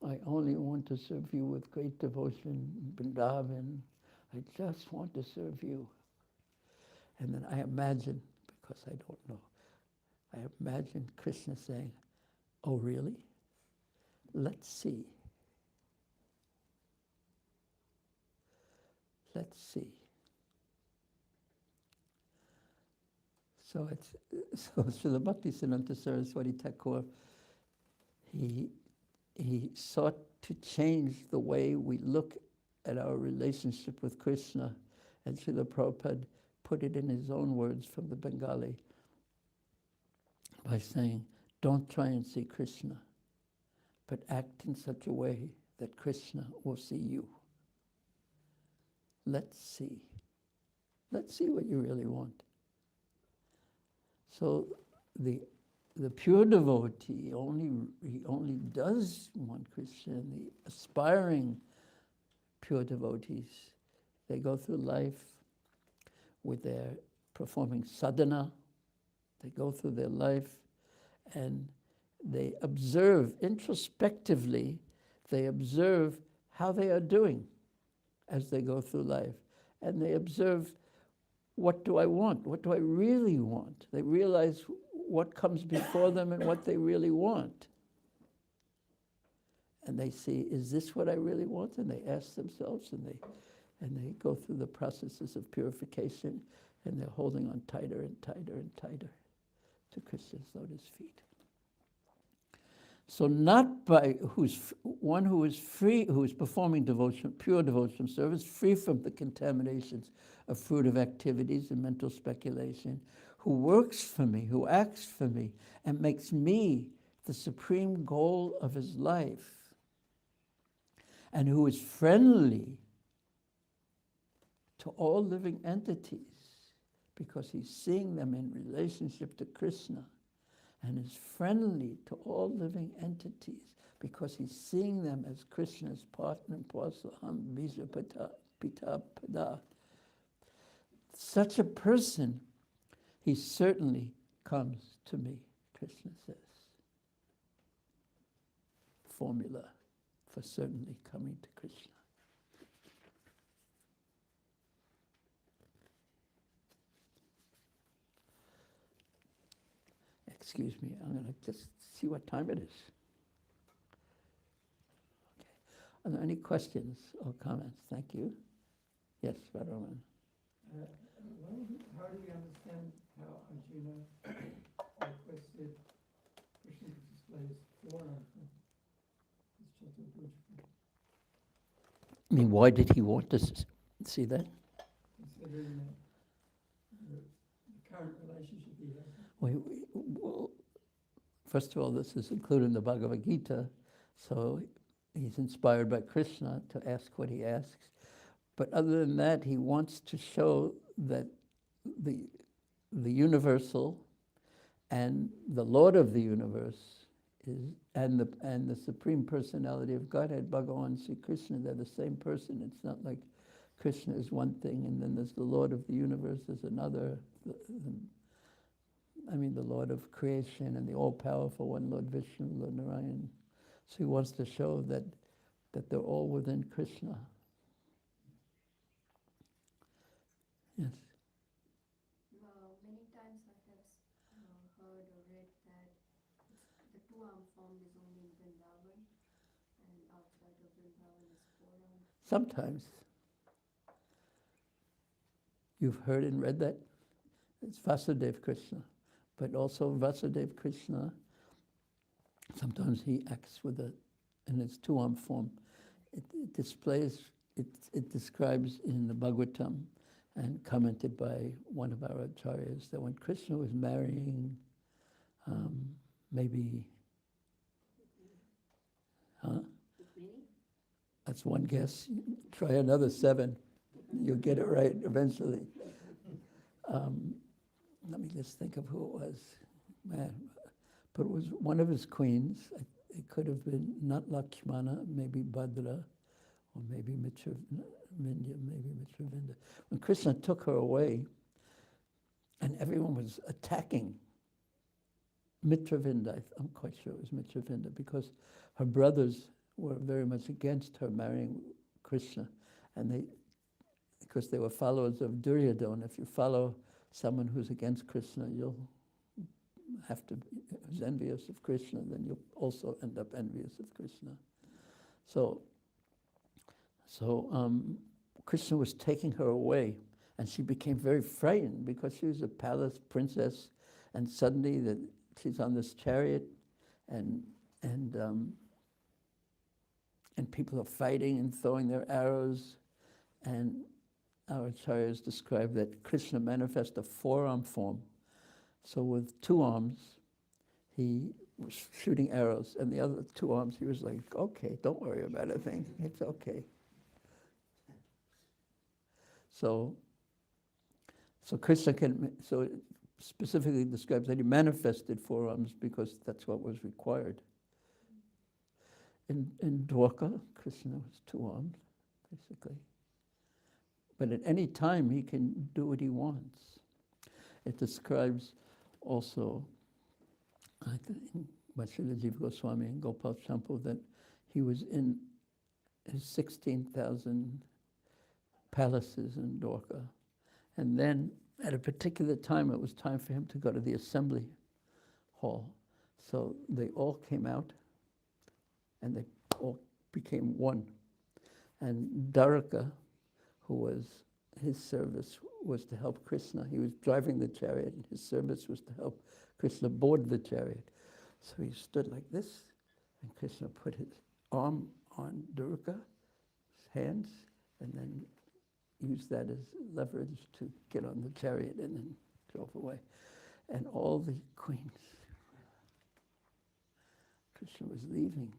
I only want to serve you with great devotion, Vrindavan. I just want to serve you. And then I imagine, because I don't know, I imagine Krishna saying, oh really? Let's see. Let's see. So Srila Bhaktisiddhanta Saraswati Thakur, he sought to change the way we look at our relationship with Krishna, and Srila Prabhupada put it in his own words from the Bengali by saying, don't try and see Krishna, but act in such a way that Krishna will see you. let's see. Let's see what you really want. So the pure devotee he only does want Krishna. And the aspiring pure devotees, they go through life with their performing sadhana. They go through their life and they observe introspectively, they observe how they are doing as they go through life. And they observe, what do I want? What do I really want? They realize what comes before them and what they really want. And they see, is this what I really want? And they ask themselves, and they go through the processes of purification, and they're holding on tighter and tighter and tighter to Krishna's lotus feet. So not by one who is free, who is performing devotion, pure devotional service, free from the contaminations of fruitive activities and mental speculation, who works for me, who acts for me, and makes me the supreme goal of his life, and who is friendly to all living entities, because he's seeing them in relationship to Krishna, and is friendly to all living entities, because he's seeing them as Krishna's part and parcel, ham bija pita pada. Such a person, he certainly comes to me, Krishna says. Formula for certainly coming to Krishna. Excuse me, I'm going to just see what time it is. Okay. Are there any questions or comments? Thank you. Yes, Radhaman. How do we understand how Arjuna requested Krishna to display his forearm for his Chaturabhuj? I mean, why did he want to see that? Considering the current relationship he has. Well, first of all, this is included in the Bhagavad Gita, so he's inspired by Krishna to ask what he asks. But other than that, he wants to show that the universal and the Lord of the universe is and the Supreme Personality of Godhead, Bhagavan Sri Krishna, they're the same person. It's not like Krishna is one thing and then there's the Lord of the universe is another. The Lord of creation and the all-powerful one, Lord Vishnu, Lord Narayan. So he wants to show that they're all within Krishna. Yes. Many times I have heard or read that the two-arm form is only in Vrindavan, and outside of Vrindavan is four-arm. Sometimes. You've heard and read that? It's Vasudeva Krishna. But also Vasudeva Krishna, sometimes he acts in his two-arm form. It describes in the Bhagavatam and commented by one of our acharyas that when Krishna was marrying that's one guess. Try another 7. You'll get it right eventually. Let me just think of who it was. Man, but it was one of his queens. It could have been not Lakshmana, maybe Bhadra, or maybe Mitravinda. When Krishna took her away, and everyone was attacking Mitravinda, I'm quite sure it was Mitravinda, because her brothers were very much against her marrying Krishna, and because they were followers of Duryodhana. If you follow someone who's against Krishna, you'll who's envious of Krishna, then you'll also end up envious of Krishna. So Krishna was taking her away, and she became very frightened because she was a palace princess, and suddenly she's on this chariot, and people are fighting and throwing their arrows, and our acharyas describe that Krishna manifests a four-arm form. So with 2 arms, he was shooting arrows, and the other 2 arms, he was like, okay, don't worry about a thing, it's okay. So Krishna so it specifically describes that he manifested 4 arms because that's what was required. In Dwarka, Krishna was 2 armed, basically. But at any time he can do what he wants. It describes also, I think, by Srila Jiva Goswami and Gopal Champu, that he was in his 16,000 palaces in Dwarka. And then at a particular time, it was time for him to go to the assembly hall. So they all came out and they all became one. And Dwarka, who was, his service was to help Krishna. He was driving the chariot, and his service was to help Krishna board the chariot. So he stood like this, and Krishna put his arm on Dwarka's hands, and then used that as leverage to get on the chariot, and then drove away. And all the queens, Krishna was leaving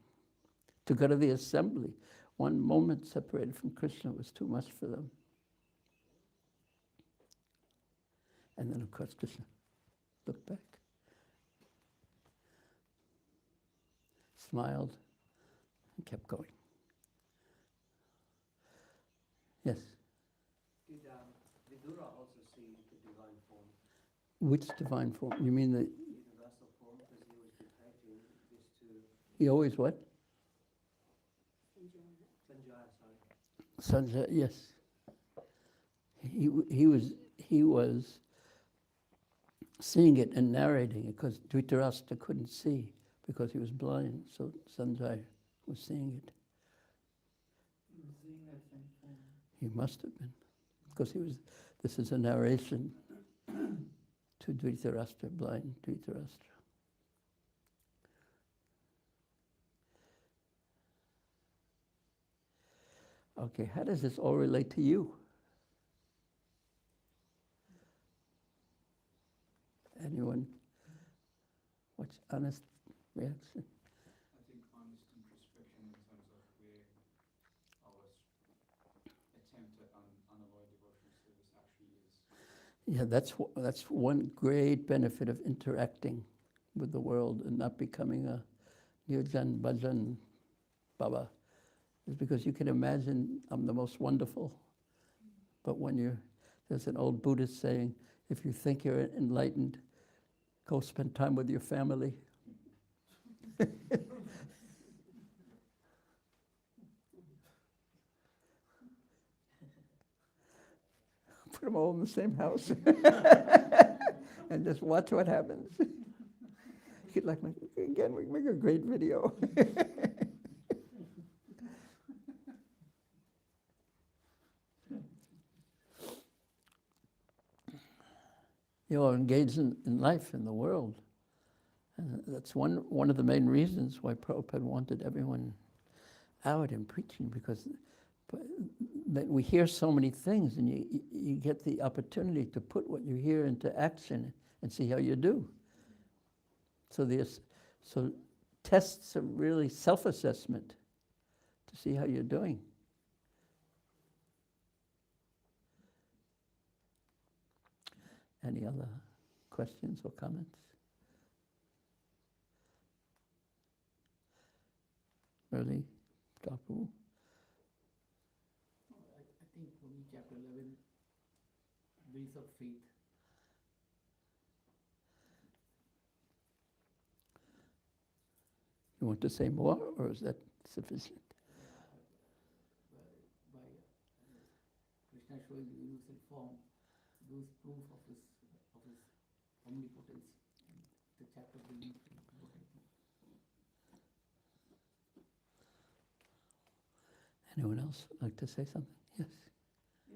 to go to the assembly. 1 moment separated from Krishna was too much for them. And then, of course, Krishna looked back, smiled, and kept going. Yes? Did Vidura also see the divine form? Which divine form? You mean the... The Rasa form, because he was depicting these 2... He always what? Sanjaya, sorry. Sanjaya, yes. He was seeing it and narrating it because Dhritarashtra couldn't see because he was blind. So Sanjaya was seeing it. He was seeing that same form. He must have been, because this is a narration to Dhritarashtra, blind Dhritarashtra. Okay, how does this all relate to you? Anyone? What's honest reaction? I think honest introspection in terms of where our attempt at unalloyed devotional service actually is. Yeah, that's one great benefit of interacting with the world and not becoming a Nirjan Bhajan Baba, is because you can imagine I'm the most wonderful, but there's an old Buddhist saying, if you think you're enlightened, go spend time with your family. Put them all in the same house and just watch what happens. Again, we make a great video. You're engaged in life, in the world. And that's one of the main reasons why Prabhupada wanted everyone out and preaching, because we hear so many things and you get the opportunity to put what you hear into action and see how you do. So tests are really self-assessment to see how you're doing. Any other questions or comments? Early, Kapu? I think for me, chapter 11, Wheels of Faith. You want to say more, or is that sufficient? By Krishna showing the universal form, gives proof of his omnipotence. The chapter begins. Anyone else like to say something? Yes.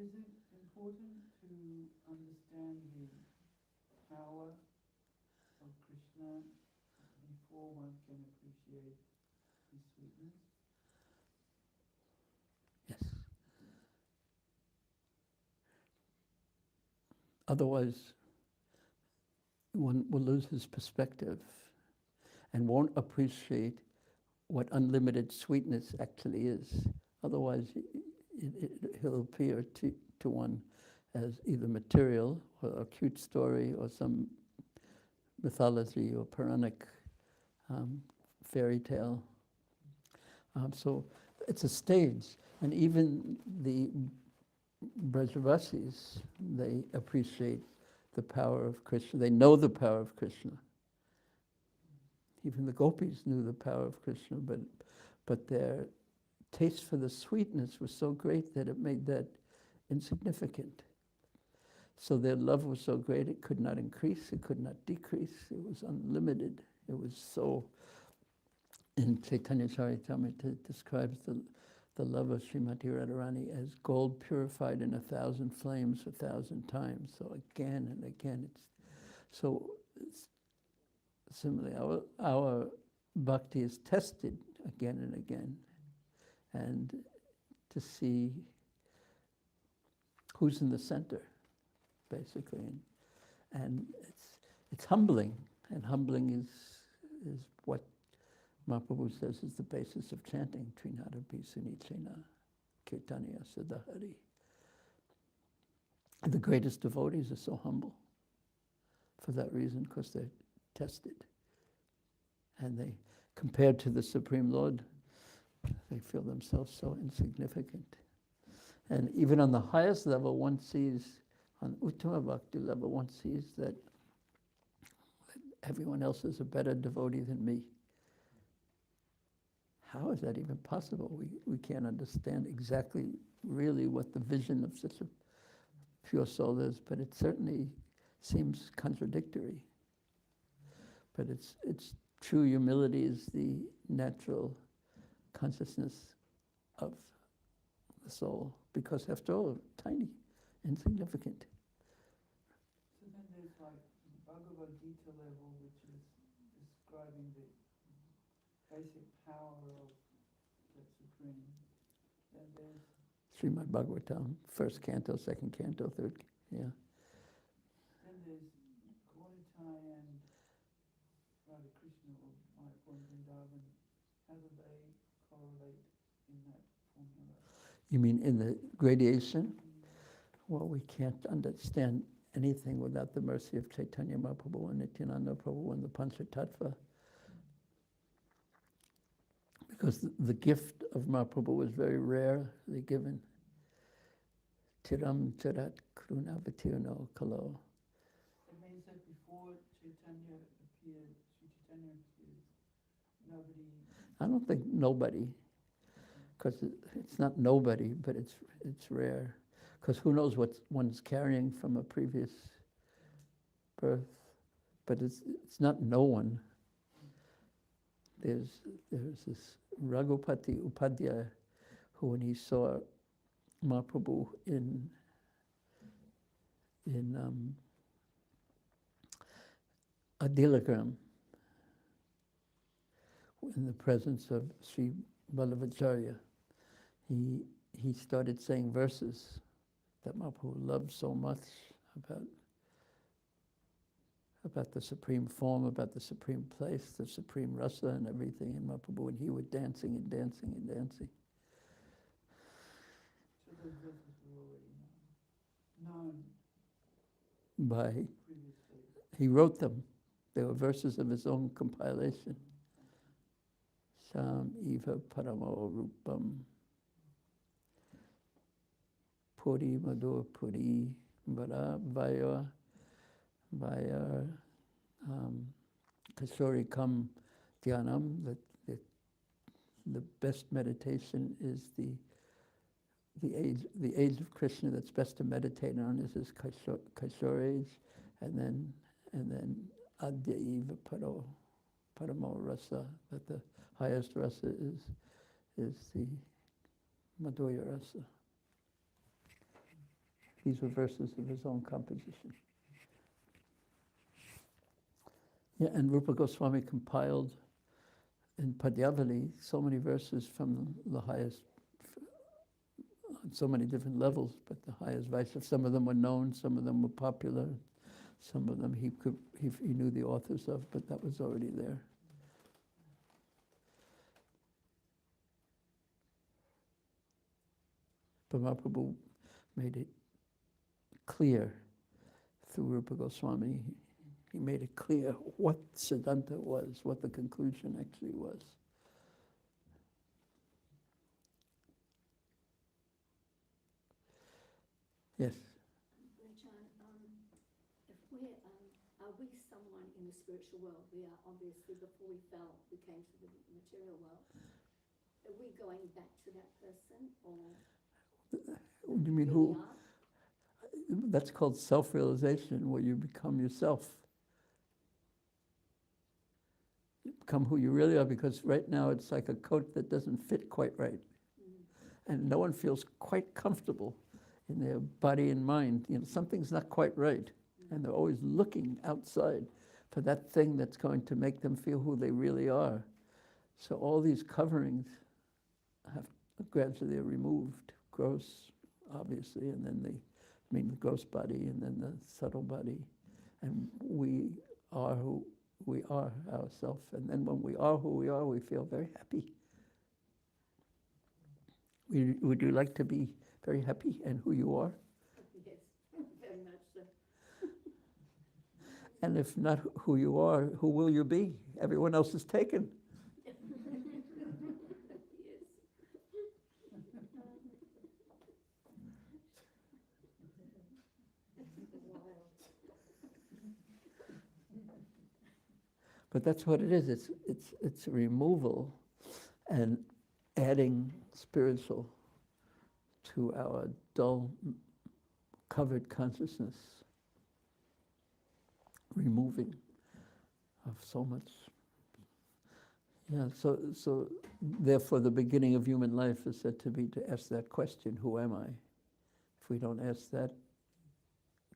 Is it important to understand the power of Krishna before one can appreciate his sweetness? Yes. Otherwise, one will lose his perspective and won't appreciate what unlimited sweetness actually is. Otherwise, he'll appear to one as either material or a cute story or some mythology or Puranic fairy tale. So it's a stage, and even the Brajavasis, they appreciate the power of Krishna. They know the power of Krishna. Even the gopis knew the power of Krishna, but their taste for the sweetness was so great that it made that insignificant. So their love was so great it could not increase, it could not decrease, it was unlimited. It was so, in Chaitanya Charitamrta describes the love of Srimati Radharani as gold purified in 1,000 flames 1,000 times. So again and again, it's similarly, our bhakti is tested again and again, and to see who's in the center, basically, and it's humbling, and humbling is what Mahaprabhu says is the basis of chanting, Trinada Bhisunichena, Caitanya Siddhahari. The greatest devotees are so humble for that reason, because they're tested. And they, compared to the Supreme Lord, they feel themselves so insignificant. And even on the highest level, one sees, on Uttama Bhakti level, one sees that everyone else is a better devotee than me. How is that even possible? We can't understand exactly really what the vision of such a pure soul is, but it certainly seems contradictory. But it's true humility is the natural consciousness of the soul, because after all, tiny, insignificant. So then there's like Bhagavad Gita level, which is describing the basic power of the Supreme. Then there's Srimad-Bhagavatam, first canto, second canto, third, yeah. Then there's Gauritai and Radha Krishna or Mayapur and Vrindavan. How do they correlate in that formula? You mean in the gradation? Well, we can't understand anything without the mercy of Chaitanya Mahaprabhu and Nityananda Prabhu and the Panchatattva. Because the gift of Mahaprabhu was very rarely given. Tiram charat krunavatirno kalo. It means that before Chaitanya appeared, Sri Chaitanya appeared, nobody... I don't think nobody, because it's not nobody, but it's rare. Because who knows what one's carrying from a previous birth. But it's not no one. There's this Raghupati Upadhyaya who, when he saw Mahaprabhu in Adilagram, in the presence of Sri Vallabhacharya, he started saying verses that Mahaprabhu loved so much about the supreme form, about the supreme place, the supreme rasa and everything in Mahaprabhu, and he was dancing and dancing and dancing. So those verses were already known By, previously. he wrote them. They were verses of his own compilation. Sam Eva Paramo Rupam Puri Madhur Puri Vara Vaya Kashori Kam Dhyanam, that the best meditation is the age of Krishna that's best to meditate on is his Kashor age, and then Adya Eva Paramo Rasa, that the highest rasa is the Madhurya rasa. These were verses of his own composition. Yeah, and Rupa Goswami compiled in Padyavali so many verses from the highest, on so many different levels, but the highest Vaishnava. Some of them were known, some of them were popular, some of them he knew the authors of, but that was already there. But Mahaprabhu made it clear through Rupa Goswami. He made it clear what Siddhanta was, what the conclusion actually was. Yes? Rajan, if we're, are we someone in the spiritual world? We are obviously, before we fell, we came to the material world. Are we going back to that person, or What do you mean, we who? are? That's called self-realization, where you become yourself. You become who you really are, because right now it's like a coat that doesn't fit quite right. And no one feels quite comfortable in their body and mind. You know, something's not quite right. And they're always looking outside for that thing that's going to make them feel who they really are. So all these coverings have gradually are removed. Gross, obviously, and then the gross body, and then the subtle body. And we are who we are ourselves. And then when we are who we are, we feel very happy. Would you like to be very happy and who you are? Yes, very much so. And if not who you are, who will you be? Everyone else is taken. Yes. But that's what it is. It's removal and adding spiritual to our dull, covered consciousness. Removing of so much. Yeah, so therefore the beginning of human life is said to be to ask that question, who am I? If we don't ask that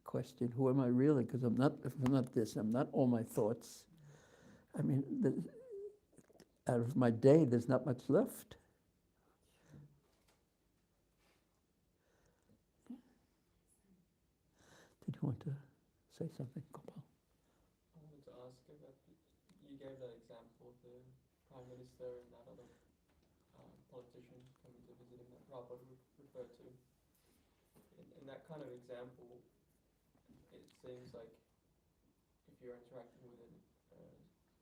question, who am I really? Because if I'm not this, I'm not all my thoughts. I mean, out of my day, there's not much left. Did you want to say something, Gopal? I wanted to ask about, you gave that example of the Prime Minister and that other politician coming to visit him that Prabhupada referred to. In that kind of example, it seems like if you're interacting with an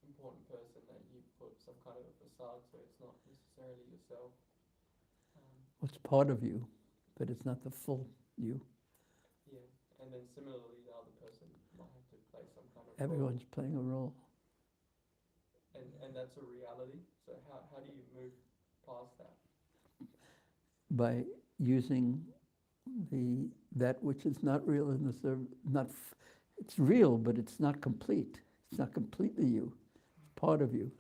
important person, that you put some kind of a facade, so it's not necessarily yourself. It's part of you, but it's not the full you. Yeah, and then similarly, the other person might have to play some kind of Everyone's role. playing a role. And that's a reality. So how do you move past that? By using that which is not real in the service, it's real, but it's not complete. It's not completely you. It's part of you.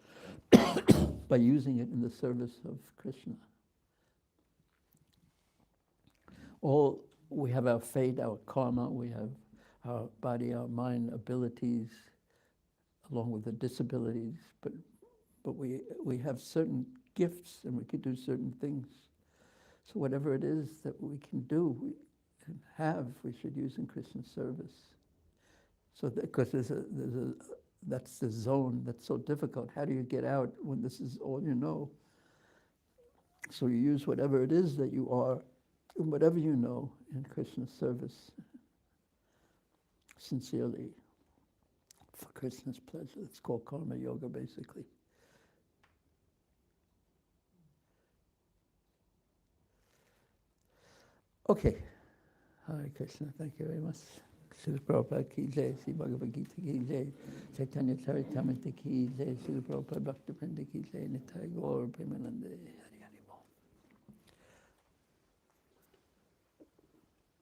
By using it in the service of Krishna. We have our fate, our karma, we have our body, our mind, abilities, along with the disabilities, but we have certain gifts and we can do certain things. So whatever it is that we can do, we should use in Krishna's service. So because that's the zone that's so difficult. How do you get out when this is all you know? So you use whatever it is that you are, and whatever you know, in Krishna's service, sincerely, for Krishna's pleasure. It's called karma yoga, basically. Okay. Hare Krishna. Thank you very much. Srila Prabhupada ki jai, Sri Bhagavad Gita ki jai, Caitanya Caritamrta ki jai, Srila Prabhupada Bhaktivedanta ki jai, Nitai Gaur Premanande.